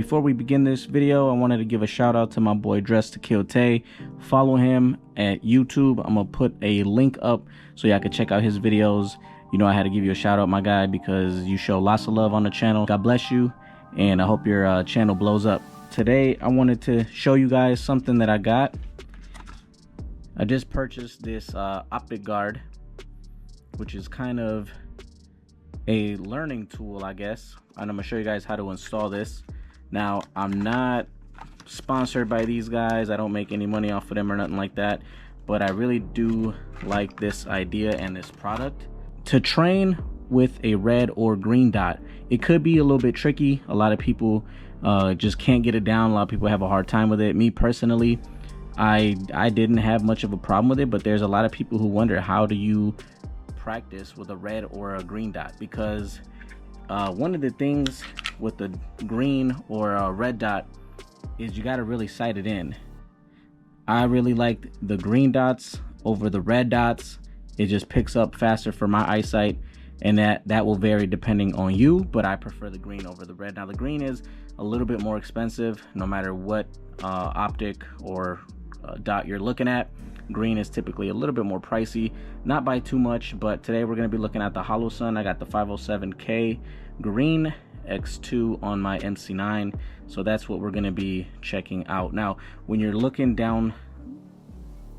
Before we begin this video, I wanted to give a shout out to my boy Dress to Kill Tay. Follow him at YouTube. I'm gonna put a link up so y'all can check out his videos. You know, I had to give you a shout out, my guy, because you show lots of love on the channel. God bless you, and I hope your channel blows up. Today I wanted to show you guys something that I got. I just purchased this OpticGard, which is kind of a learning tool, I guess, and I'm gonna show you guys how to install this. Now, I'm not sponsored by these guys. I don't make any money off of them or nothing like that, but I really do like this idea and this product. To train with a red or green dot, it could be a little bit tricky. A lot of people just can't get it down. A lot of people have a hard time with it. Me personally, I didn't have much of a problem with it, but there's a lot of people who wonder, how do you practice with a red or a green dot? Because one of the things with the green or a red dot is you got to really sight it in. I really liked the green dots over the red dots. It just picks up faster for my eyesight, and that will vary depending on you, but I prefer the green over the red. Now, the green is a little bit more expensive no matter what optic or dot you're looking at. Green is typically a little bit more pricey, not by too much, but today we're going to be looking at the Holosun. I got the 507K green X2 on my MC9, so that's what we're going to be checking out. Now, when you're looking down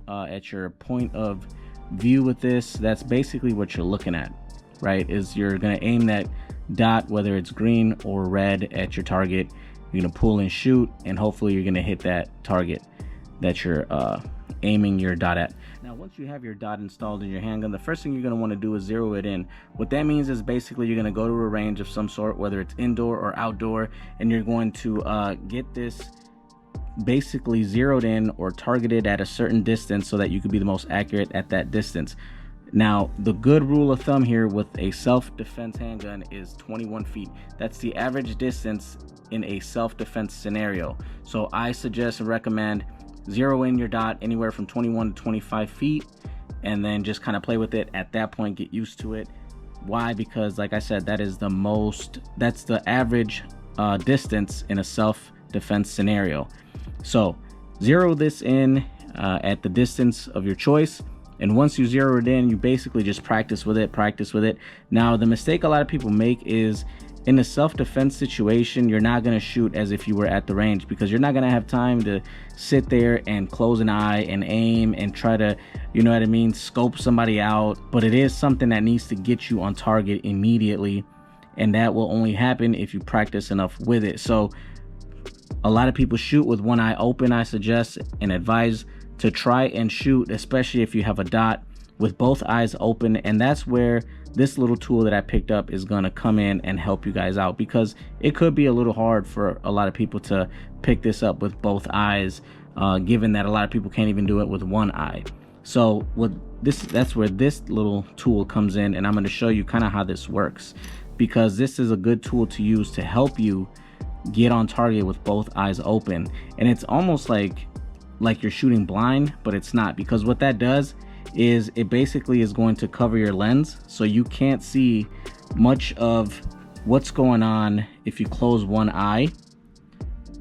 at your point of view with this, that's basically what you're looking at, right? Is you're going to aim that dot, whether it's green or red, at your target. You're going to pull and shoot, and hopefully you're going to hit that target that you're aiming your dot at. Now, once you have your dot installed in your handgun, the first thing you're going to want to do is zero it in. What that means is basically you're going to go to a range of some sort, whether it's indoor or outdoor, and you're going to get this basically zeroed in or targeted at a certain distance so that you can be the most accurate at that distance. Now, the good rule of thumb here with a self-defense handgun is 21 feet. That's the average distance in a self-defense scenario. So I suggest and recommend zero in your dot anywhere from 21 to 25 feet, and then just kind of play with it. At that point, get used to it. Why? Because like I said, that's the average distance in a self-defense scenario. So zero this in at the distance of your choice, and once you zero it in, you basically just practice with it. Now, the mistake a lot of people make is, in a self-defense situation, you're not going to shoot as if you were at the range, because you're not going to have time to sit there and close an eye and aim and try to, you know what I mean, scope somebody out. But it is something that needs to get you on target immediately, and that will only happen if you practice enough with it. So a lot of people shoot with one eye open. I suggest and advise to try and shoot, especially if you have a dot, with both eyes open, and that's where this little tool that I picked up is going to come in and help you guys out, because it could be a little hard for a lot of people to pick this up with both eyes, given that a lot of people can't even do it with one eye. So that's where this little tool comes in, and I'm going to show you kind of how this works, because this is a good tool to use to help you get on target with both eyes open. And it's almost like you're shooting blind, but it's not, because what that does is it basically is going to cover your lens, so you can't see much of what's going on if you close one eye.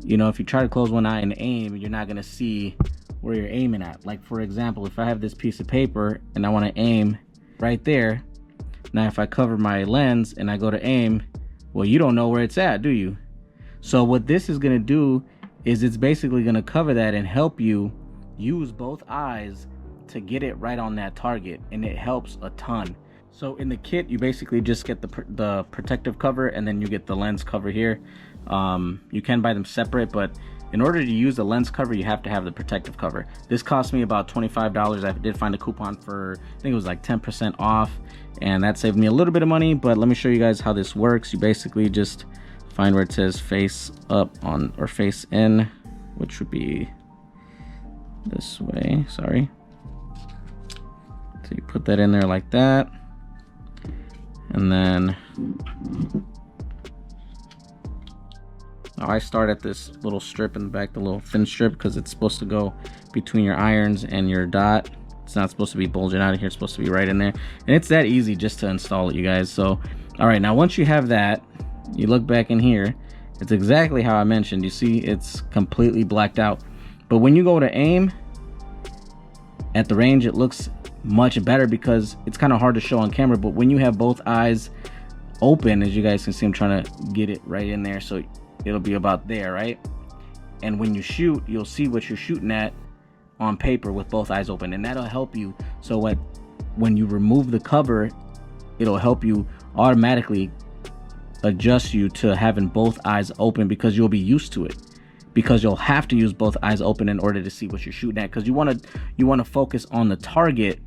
You know, if you try to close one eye and aim, you're not going to see where you're aiming at. Like, for example, if I have this piece of paper and I want to aim right there, now if I cover my lens and I go to aim, well, you don't know where it's at, do you? So what this is going to do is it's basically going to cover that and help you use both eyes to get it right on that target, and it helps a ton. So in the kit, you basically just get the protective cover, and then you get the lens cover here. You can buy them separate, but in order to use the lens cover, you have to have the protective cover. This cost me about $25. I did find a coupon for, I think it was like 10% off, and that saved me a little bit of money. But let me show you guys how this works. You basically just find where it says face up on, or face in, which would be this way, sorry. So you put that in there like that, and then I start at this little strip in the back, the little thin strip, because it's supposed to go between your irons and your dot. It's not supposed to be bulging out of here, it's supposed to be right in there, and it's that easy just to install it, you guys. So all right, now once you have that, you look back in here, It's exactly how I mentioned. You see, it's completely blacked out. But when you go to aim at the range, it looks much better because it's kind of hard to show on camera. But when you have both eyes open, as you guys can see, I'm trying to get it right in there, so it'll be about there, right? And when you shoot, you'll see what you're shooting at on paper with both eyes open, and that'll help you. So when you remove the cover, it'll help you automatically adjust you to having both eyes open, because you'll be used to it, because you'll have to use both eyes open in order to see what you're shooting at, because you want to focus on the target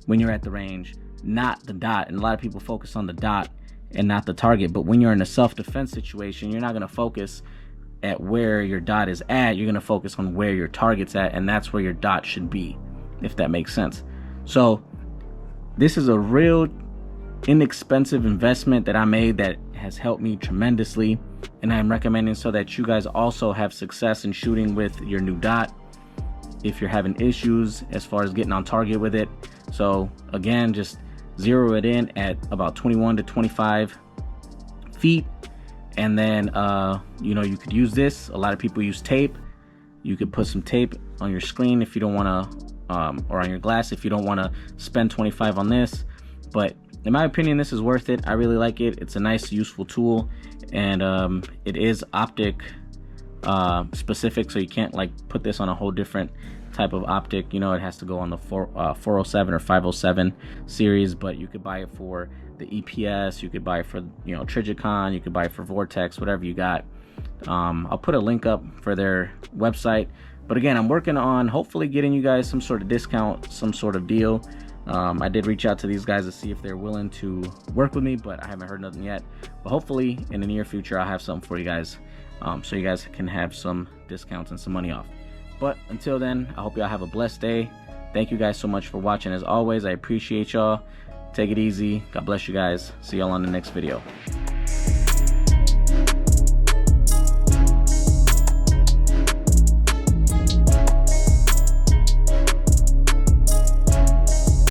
when you're at the range, not the dot. And a lot of people focus on the dot and not the target. But when you're in a self-defense situation, you're not going to focus at where your dot is at. You're going to focus on where your target's at, and that's where your dot should be, if that makes sense. So this is a real inexpensive investment that I made that has helped me tremendously, and I'm recommending so that you guys also have success in shooting with your new dot if you're having issues as far as getting on target with it. So again, just zero it in at about 21 to 25 feet, and then you know, you could use this. A lot of people use tape. You could put some tape on your screen if you don't want to, or on your glass if you don't want to spend 25 on this. But in my opinion, this is worth it. I really like it. It's a nice, useful tool, and it is optic specific, so you can't like put this on a whole different type of optic. You know, it has to go on the 407 or 507 series, but you could buy it for the EPS. You could buy it for, you know, Trigicon. You could buy it for Vortex, whatever you got. I'll put a link up for their website. But again, I'm working on hopefully getting you guys some sort of discount, some sort of deal. I did reach out to these guys to see if they're willing to work with me, but I haven't heard nothing yet. But hopefully in the near future, I'll have something for you guys, so you guys can have some discounts and some money off. But until then, I hope y'all have a blessed day. Thank you guys so much for watching. As always, I appreciate y'all. Take it easy. God bless you guys. See y'all on the next video.